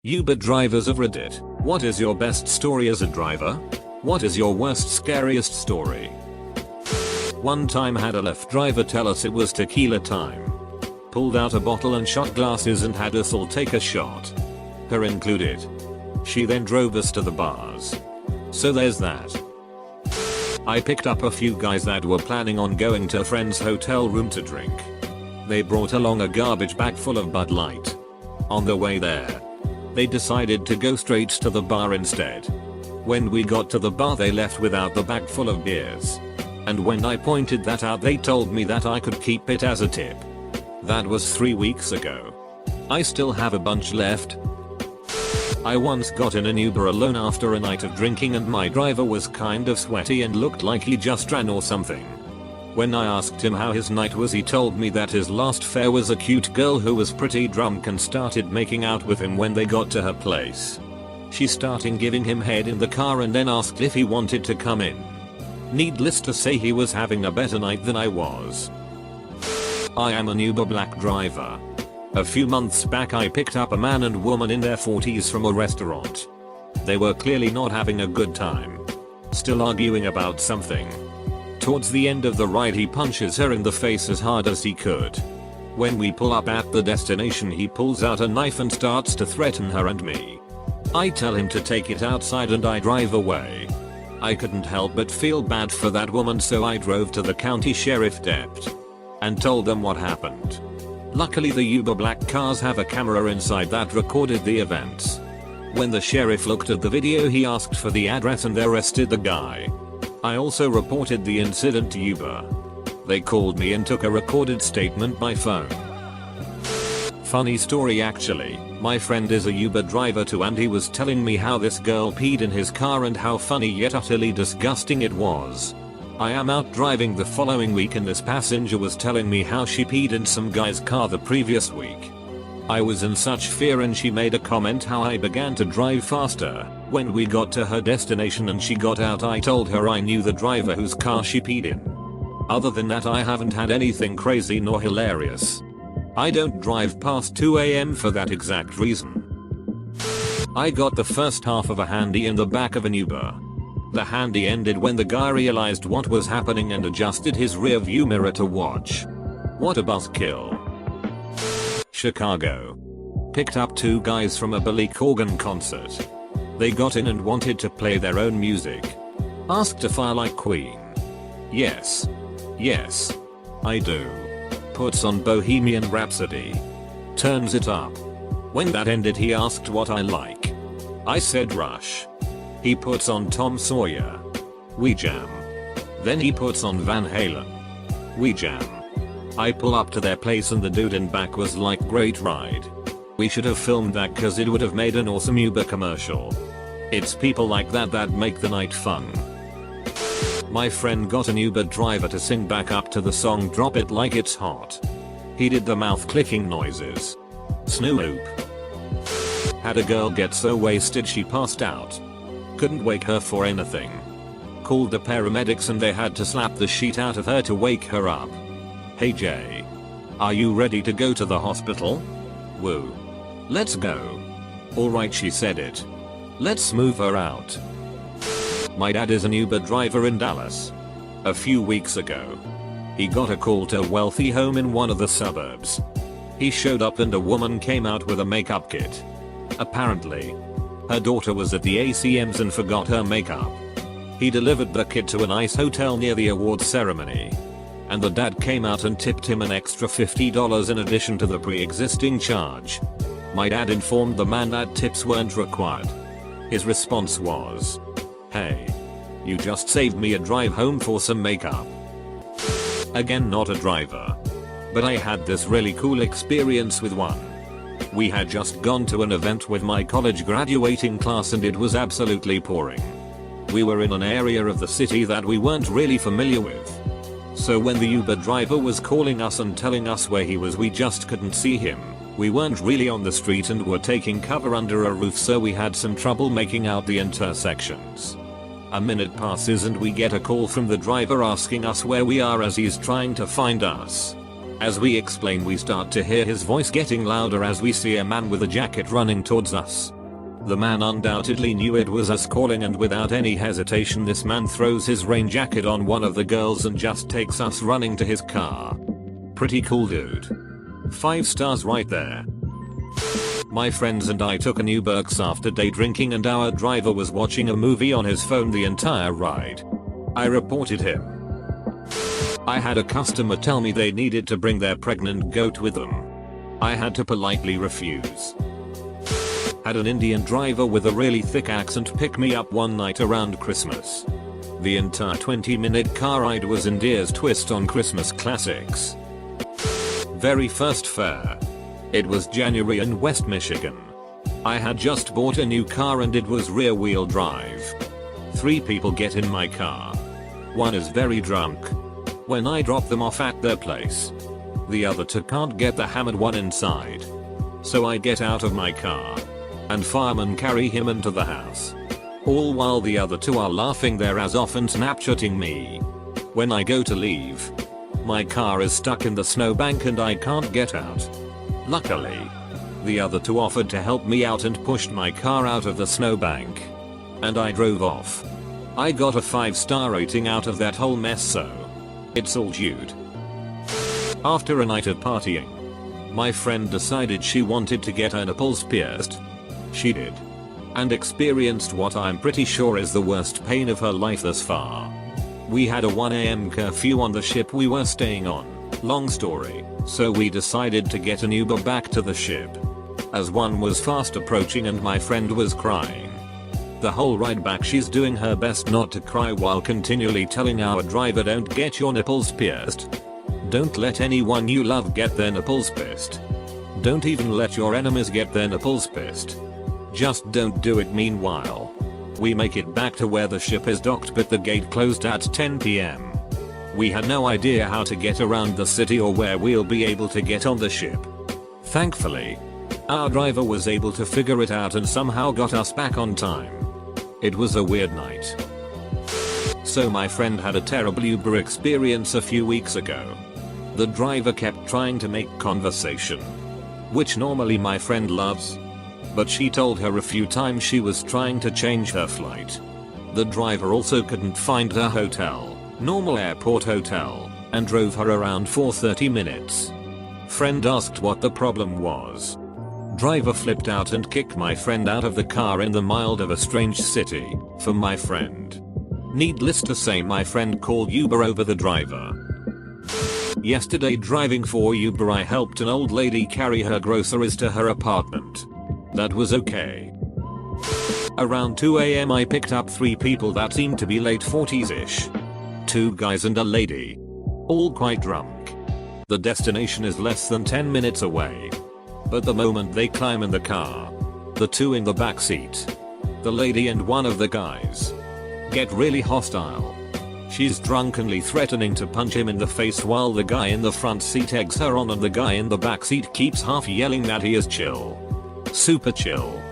Uber drivers of Reddit, what is your best story as a driver? What is your worst scariest story? One time had a Lyft driver tell us it was tequila time. Pulled out a bottle and shot glasses and had us all take a shot. Her included. She then drove us to the bars. So there's that. I picked up a few guys that were planning on going to a friend's hotel room to drink. They brought along a garbage bag full of Bud Light. On the way there, they decided to go straight to the bar instead. When we got to the bar they left without the bag full of beers. And when I pointed that out they told me that I could keep it as a tip. That was 3 weeks ago. I still have a bunch left. I once got in an Uber alone after a night of drinking and my driver was kind of sweaty and looked like he just ran or something. When I asked him how his night was he told me that his last fare was a cute girl who was pretty drunk and started making out with him when they got to her place. She started giving him head in the car and then asked if he wanted to come in. Needless to say he was having a better night than I was. I am an Uber black driver. A few months back I picked up a man and woman in their 40s from a restaurant. They were clearly not having a good time. Still arguing about something. Towards the end of the ride he punches her in the face as hard as he could. When we pull up at the destination he pulls out a knife and starts to threaten her and me. I tell him to take it outside and I drive away. I couldn't help but feel bad for that woman so I drove to the county sheriff deputy and told them what happened. Luckily the Uber black cars have a camera inside that recorded the events. When the sheriff looked at the video he asked for the address and arrested the guy. I also reported the incident to Uber. They called me and took a recorded statement by phone. Funny story actually, my friend is a Uber driver too and he was telling me how this girl peed in his car and how funny yet utterly disgusting it was. I am out driving the following week and this passenger was telling me how she peed in some guy's car the previous week. I was in such fear and she made a comment how I began to drive faster. When we got to her destination and she got out I told her I knew the driver whose car she peed in. Other than that I haven't had anything crazy nor hilarious. I don't drive past 2 AM for that exact reason. I got the first half of a handy in the back of an Uber. The handy ended when the guy realized what was happening and adjusted his rear view mirror to watch. What a buzzkill. Chicago. Picked up two guys from a Billy Corgan concert. They got in and wanted to play their own music. Asked if I like Queen. Yes. Yes. I do. Puts on Bohemian Rhapsody. Turns it up. When that ended he asked what I like. I said Rush. He puts on Tom Sawyer. We jam. Then he puts on Van Halen. We jam. I pull up to their place and the dude in back was like, great ride. We should have filmed that cause it would have made an awesome Uber commercial. It's people like that that make the night fun. My friend got an Uber driver to sing back up to the song Drop It Like It's Hot. He did the mouth clicking noises. Snoop. Had a girl get so wasted she passed out. Couldn't wake her for anything. Called the paramedics and they had to slap the shit out of her to wake her up. Hey Jay. Are you ready to go to the hospital? Woo. Let's go. Alright she said it. Let's move her out. My dad is an Uber driver in Dallas. A few weeks ago. He got a call to a wealthy home in one of the suburbs. He showed up and a woman came out with a makeup kit. Apparently, her daughter was at the ACMs and forgot her makeup. He delivered the kit to a nice hotel near the awards ceremony. And the dad came out and tipped him an extra $50 in addition to the pre-existing charge. My dad informed the man that tips weren't required. His response was, "Hey, you just saved me a drive home for some makeup." Again, not a driver. But I had this really cool experience with one. We had just gone to an event with my college graduating class and it was absolutely pouring. We were in an area of the city that we weren't really familiar with. So when the Uber driver was calling us and telling us where he was we just couldn't see him. We weren't really on the street and were taking cover under a roof so we had some trouble making out the intersections. A minute passes and we get a call from the driver asking us where we are as he's trying to find us. As we explain, we start to hear his voice getting louder as we see a man with a jacket running towards us. The man undoubtedly knew it was us calling, and without any hesitation this man throws his rain jacket on one of the girls and just takes us running to his car. Pretty cool dude. 5 stars right there. My friends and I took an Uber after day drinking, and our driver was watching a movie on his phone the entire ride. I reported him. I had a customer tell me they needed to bring their pregnant goat with them. I had to politely refuse. Had an Indian driver with a really thick accent pick me up one night around Christmas. The entire 20-minute car ride was India's twist on Christmas classics. Very first fare. It was January in West Michigan. I had just bought a new car and it was rear-wheel drive. 3 people get in my car. One is very drunk. When I drop them off at their place, the other 2 can't get the hammered one inside. So I get out of my car, and firemen carry him into the house. All while the other 2 are laughing their ass off and Snapchatting me. When I go to leave, my car is stuck in the snowbank and I can't get out. Luckily, the other 2 offered to help me out and pushed my car out of the snowbank. And I drove off. I got a 5-star rating out of that whole mess, so it's all Jude. After a night of partying, my friend decided she wanted to get her nipples pierced. She did. And experienced what I'm pretty sure is the worst pain of her life thus far. We had a 1 AM curfew on the ship we were staying on. Long story, so we decided to get an Uber back to the ship. As one was fast approaching and my friend was crying. The whole ride back she's doing her best not to cry while continually telling our driver, don't get your nipples pierced. Don't let anyone you love get their nipples pierced. Don't even let your enemies get their nipples pierced. Just don't do it. Meanwhile, we make it back to where the ship is docked, but the gate closed at 10 PM. We had no idea how to get around the city or where we'll be able to get on the ship. Thankfully, our driver was able to figure it out and somehow got us back on time. It was a weird night. So my friend had a terrible Uber experience a few weeks ago. The driver kept trying to make conversation, which normally my friend loves. But she told her a few times she was trying to change her flight. The driver also couldn't find her hotel, normal airport hotel, and drove her around for 30 minutes. Friend asked what the problem was. Driver flipped out and kicked my friend out of the car in the mild of a strange city, for my friend. Needless to say, my friend called Uber over the driver. Yesterday driving for Uber, I helped an old lady carry her groceries to her apartment. That was okay. Around 2 AM I picked up 3 people that seemed to be late 40s-ish. 2 guys and a lady. All quite drunk. The destination is less than 10 minutes away. But the moment they climb in the car, the 2 in the back seat, the lady and one of the guys, get really hostile. She's drunkenly threatening to punch him in the face while the guy in the front seat eggs her on, and the guy in the back seat keeps half yelling that he is chill. Super chill.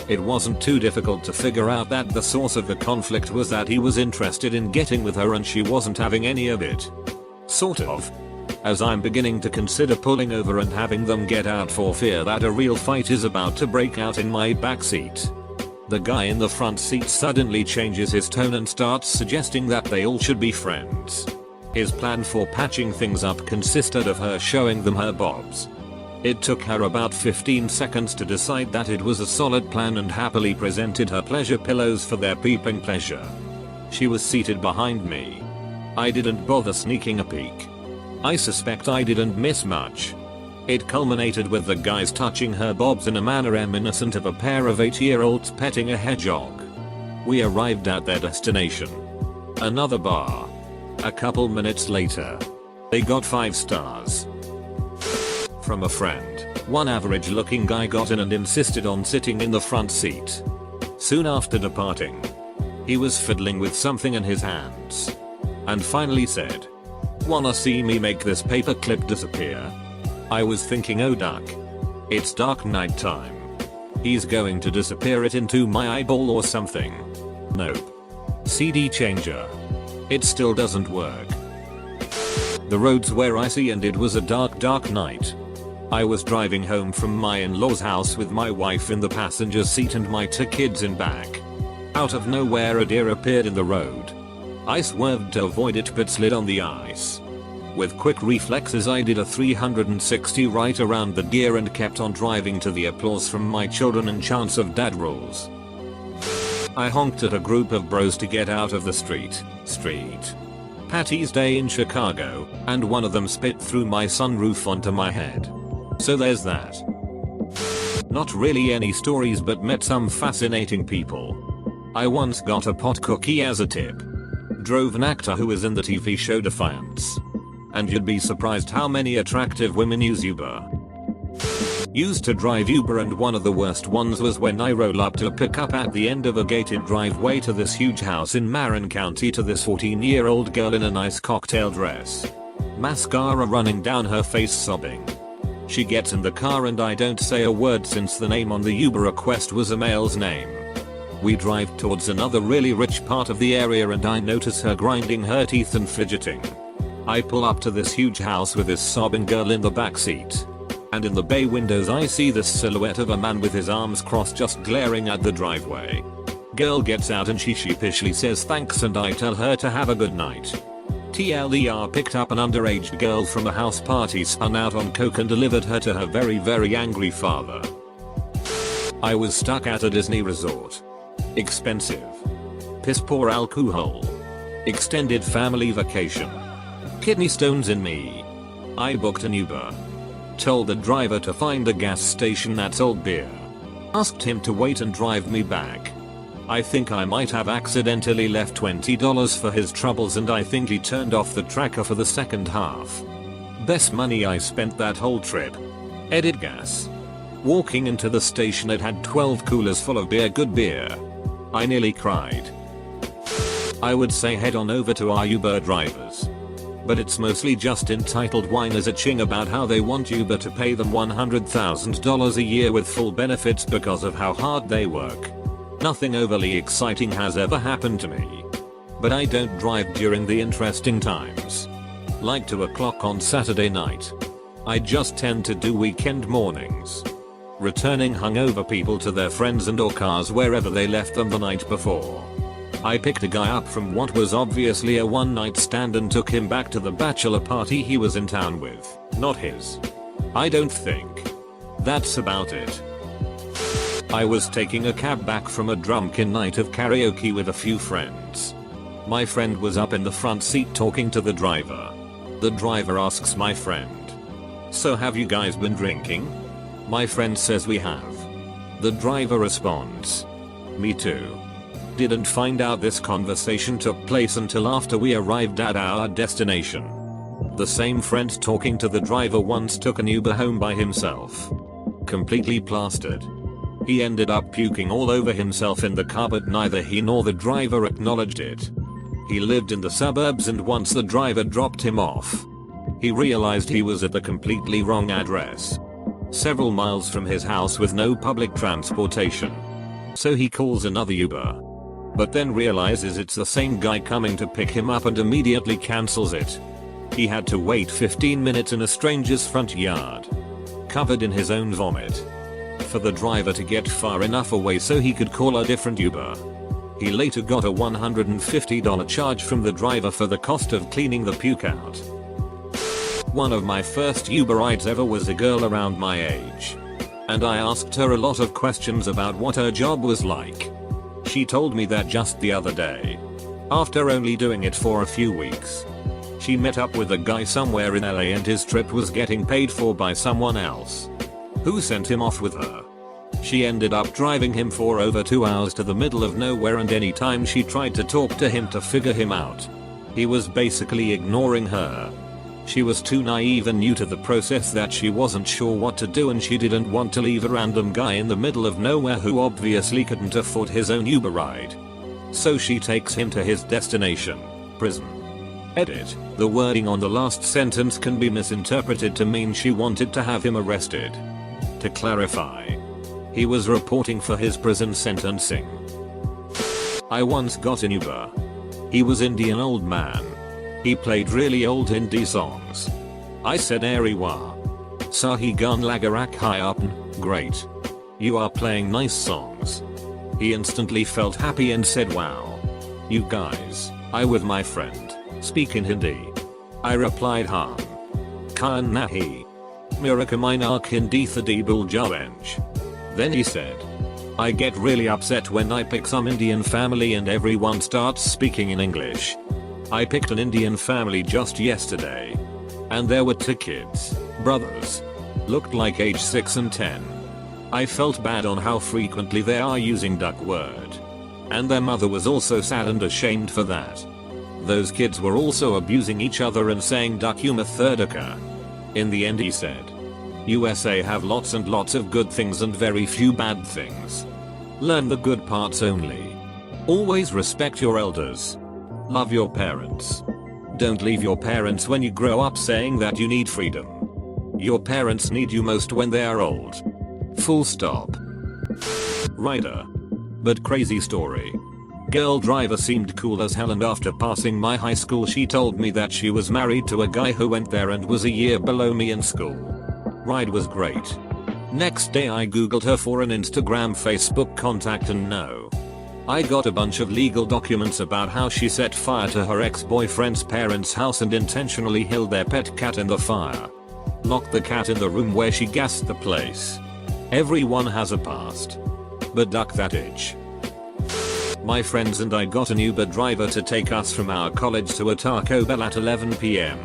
It wasn't too difficult to figure out that the source of the conflict was that he was interested in getting with her and she wasn't having any of it. Sort of. As I'm beginning to consider pulling over and having them get out for fear that a real fight is about to break out in my backseat. The guy in the front seat suddenly changes his tone and starts suggesting that they all should be friends. His plan for patching things up consisted of her showing them her bobs. It took her about 15 seconds to decide that it was a solid plan and happily presented her pleasure pillows for their peeping pleasure. She was seated behind me. I didn't bother sneaking a peek. I suspect I didn't miss much. It culminated with the guys touching her bobs in a manner reminiscent of a pair of 8-year-olds petting a hedgehog. We arrived at their destination, another bar. A couple minutes later, they got 5 stars from a friend. One average looking guy got in and insisted on sitting in the front seat. Soon after departing, he was fiddling with something in his hands and finally said, "Wanna see me make this paperclip disappear?" I was thinking, oh duck. It's dark night time. He's going to disappear it into my eyeball or something. Nope. CD changer. It still doesn't work. The roads were icy and it was a dark night. I was driving home from my in-laws house with my wife in the passenger seat and my two kids in back. Out of nowhere a deer appeared in the road. I swerved to avoid it but slid on the ice. With quick reflexes I did a 360 right around the deer and kept on driving to the applause from my children and chants of dad rules. I honked at a group of bros to get out of the street. Patty's Day in Chicago, and one of them spit through my sunroof onto my head. So there's that. Not really any stories but met some fascinating people. I once got a pot cookie as a tip. Drove an actor who was in the TV show Defiance. And you'd be surprised how many attractive women use Uber. Used to drive Uber and one of the worst ones was when I roll up to a pickup at the end of a gated driveway to this huge house in Marin County to this 14-year-old girl in a nice cocktail dress. Mascara running down her face sobbing. She gets in the car and I don't say a word since the name on the Uber request was a male's name. We drive towards another really rich part of the area and I notice her grinding her teeth and fidgeting. I pull up to this huge house with this sobbing girl in the backseat. And in the bay windows I see this silhouette of a man with his arms crossed just glaring at the driveway. Girl gets out and she sheepishly says thanks and I tell her to have a good night. TLDR picked up an underage girl from a house party spun out on coke and delivered her to her very angry father. I was stuck at a Disney resort. Expensive. Piss poor alcohol. Extended family vacation. Kidney stones in me. I booked an Uber. Told the driver to find a gas station that sold beer. Asked him to wait and drive me back. I think I might have accidentally left $20 for his troubles and I think he turned off the tracker for the second half. Best money I spent that whole trip. Edit gas. Walking into the station it had 12 coolers full of beer, good beer. I nearly cried. I would say head on over to our Uber drivers. But it's mostly just entitled whiners itching about how they want Uber to pay them $100,000 a year with full benefits because of how hard they work. Nothing overly exciting has ever happened to me. But I don't drive during the interesting times. Like 2 o'clock on Saturday night. I just tend to do weekend mornings. Returning hungover people to their friends and or cars wherever they left them the night before. I picked a guy up from what was obviously a one-night stand and took him back to the bachelor party he was in town with, not his. I don't think. That's about it. I was taking a cab back from a drunken night of karaoke with a few friends. My friend was up in the front seat talking to the driver. The driver asks my friend, "So have you guys been drinking?" My friend says we have. The driver responds, "Me too." Didn't find out this conversation took place until after we arrived at our destination. The same friend talking to the driver once took an Uber home by himself. Completely plastered. He ended up puking all over himself in the car but neither he nor the driver acknowledged it. He lived in the suburbs and once the driver dropped him off, he realized he was at the completely wrong address. Several miles from his house with no public transportation. So he calls another Uber. But then realizes it's the same guy coming to pick him up and immediately cancels it. He had to wait 15 minutes in a stranger's front yard, covered in his own vomit, for the driver to get far enough away so he could call a different Uber. He later got a $150 charge from the driver for the cost of cleaning the puke out. One of my first Uber rides ever was a girl around my age. And I asked her a lot of questions about what her job was like. She told me that just the other day, after only doing it for a few weeks, she met up with a guy somewhere in LA and his trip was getting paid for by someone else, who sent him off with her. She ended up driving him for over 2 hours to the middle of nowhere and anytime she tried to talk to him to figure him out, he was basically ignoring her. She was too naive and new to the process that she wasn't sure what to do and she didn't want to leave a random guy in the middle of nowhere who obviously couldn't afford his own Uber ride. So she takes him to his destination, prison. Edit. The wording on the last sentence can be misinterpreted to mean she wanted to have him arrested. To clarify, he was reporting for his prison sentencing. I once got an Uber. He was Indian old man. He played really old Hindi songs. I said Ariwa. Sahi gun lagarak hi upn, great. You are playing nice songs. He instantly felt happy and said wow. You guys, I with my friend, speak in Hindi. I replied haan. Kaan nahi. Mira kamaina Hindi thadi bul jawenj. Then he said. I get really upset when I pick some Indian family and everyone starts speaking in English. I picked an Indian family just yesterday. And there were 2 kids, brothers. Looked like age 6 and 10. I felt bad on how frequently they are using duck word. And their mother was also sad and ashamed for that. Those kids were also abusing each other and saying duck therdaka. In the end he said. USA have lots and lots of good things and very few bad things. Learn the good parts only. Always respect your elders. Love your parents. Don't leave your parents when you grow up saying that you need freedom. Your parents need you most when they are old. Full stop. Rider. But crazy story. Girl driver seemed cool as hell, and after passing my high school she told me that she was married to a guy who went there and was a year below me in school. Ride was great. Next day I googled her for an Instagram Facebook contact and no. I got a bunch of legal documents about how she set fire to her ex-boyfriend's parents' house and intentionally held their pet cat in the fire. Locked the cat in the room where she gassed the place. Everyone has a past. But duck that itch. My friends and I got an Uber driver to take us from our college to a Taco Bell at 11 PM.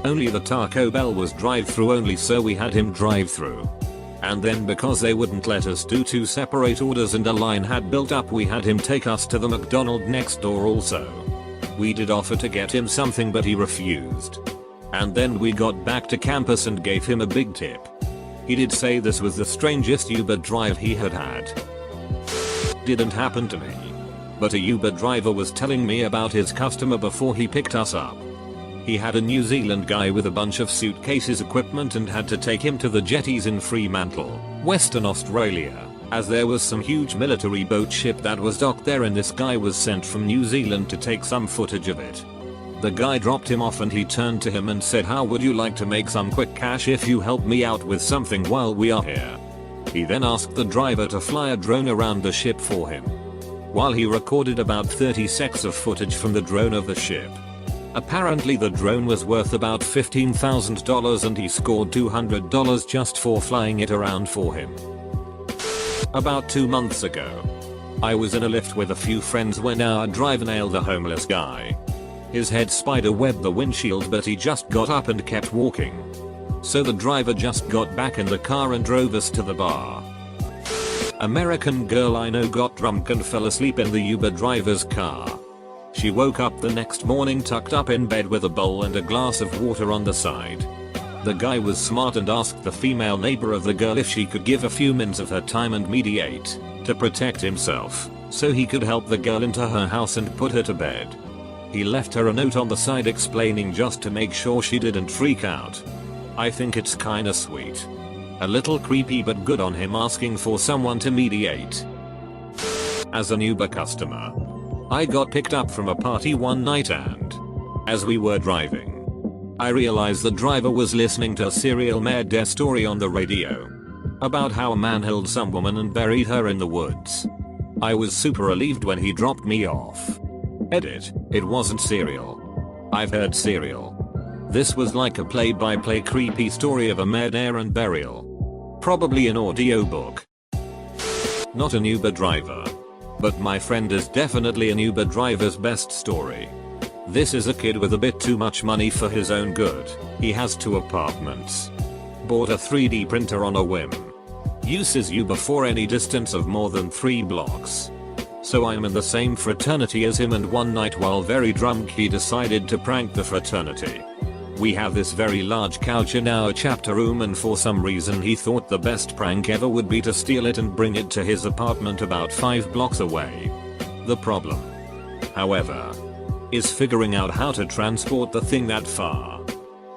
Only the Taco Bell was drive-through only, so we had him drive through. And then because they wouldn't let us do 2 separate orders and a line had built up, we had him take us to the McDonald's next door also. We did offer to get him something but he refused. And then we got back to campus and gave him a big tip. He did say this was the strangest Uber drive he had had. Didn't happen to me. But a Uber driver was telling me about his customer before he picked us up. He had a New Zealand guy with a bunch of suitcases equipment and had to take him to the jetties in Fremantle, Western Australia, as there was some huge military boat ship that was docked there and this guy was sent from New Zealand to take some footage of it. The guy dropped him off and he turned to him and said, "How would you like to make some quick cash if you help me out with something while we are here?" He then asked the driver to fly a drone around the ship for him. While he recorded about 30 seconds of footage from the drone of the ship. Apparently the drone was worth about $15,000 and he scored $200 just for flying it around for him. About 2 months ago, I was in a lift with a few friends when our driver nailed a homeless guy. His head spider webbed the windshield but he just got up and kept walking. So the driver just got back in the car and drove us to the bar. American girl I know got drunk and fell asleep in the Uber driver's car. She woke up the next morning tucked up in bed with a bowl and a glass of water on the side. The guy was smart and asked the female neighbor of the girl if she could give a few minutes of her time and mediate to protect himself, so he could help the girl into her house and put her to bed. He left her a note on the side explaining just to make sure she didn't freak out. I think it's kinda sweet. A little creepy but good on him asking for someone to mediate. As an Uber customer, I got picked up from a party one night and, as we were driving, I realized the driver was listening to a serial murder story on the radio. About how a man held some woman and buried her in the woods. I was super relieved when he dropped me off. Edit, it wasn't serial. I've heard serial. This was like a play-by-play creepy story of a murder and burial. Probably an audiobook. Not an Uber driver. But my friend is definitely an Uber driver's best story. This is a kid with a bit too much money for his own good. He has 2 apartments. Bought a 3D printer on a whim. Uses Uber for any distance of more than 3 blocks. So I'm in the same fraternity as him and one night while very drunk he decided to prank the fraternity. We have this very large couch in our chapter room and for some reason he thought the best prank ever would be to steal it and bring it to his apartment about 5 blocks away. The problem, however, is figuring out how to transport the thing that far.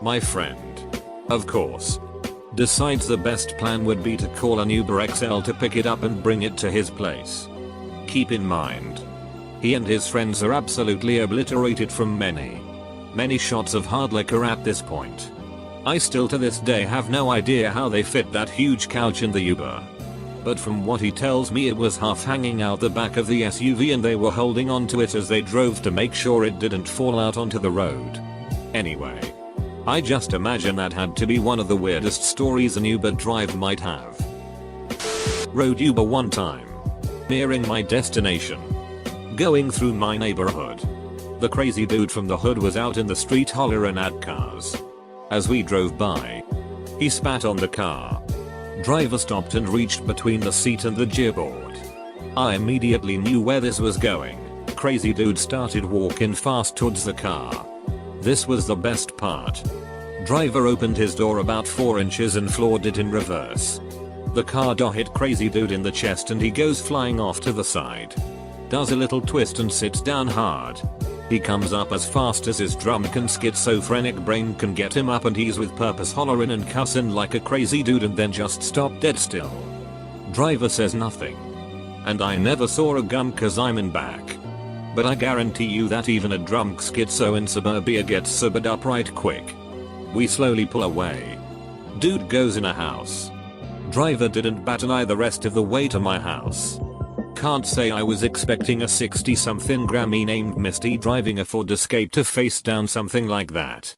My friend, of course, decides the best plan would be to call an Uber XL to pick it up and bring it to his place. Keep in mind, he and his friends are absolutely obliterated from many Many shots of hard liquor at this point. I still to this day have no idea how they fit that huge couch in the Uber. But from what he tells me, it was half hanging out the back of the SUV and they were holding onto it as they drove to make sure it didn't fall out onto the road. Anyway, I just imagine that had to be one of the weirdest stories an Uber driver might have. Rode Uber one time. Nearing my destination. Going through my neighborhood. The crazy dude from the hood was out in the street hollering at cars. As we drove by, he spat on the car. Driver stopped and reached between the seat and the gearboard. I immediately knew where this was going. Crazy dude started walking fast towards the car. This was the best part. Driver opened his door about 4 inches and floored it in reverse. The car door hit crazy dude in the chest and he goes flying off to the side. Does a little twist and sits down hard. He comes up as fast as his drunk and schizophrenic brain can get him up and he's with purpose hollering and cussing like a crazy dude and then just stopped dead still. Driver says nothing. And I never saw a gun cause I'm in back. But I guarantee you that even a drunk schizo in suburbia gets sobered up right quick. We slowly pull away. Dude goes in a house. Driver didn't bat an eye the rest of the way to my house. Can't say I was expecting a 60-something Grammy named Misty driving a Ford Escape to face down something like that.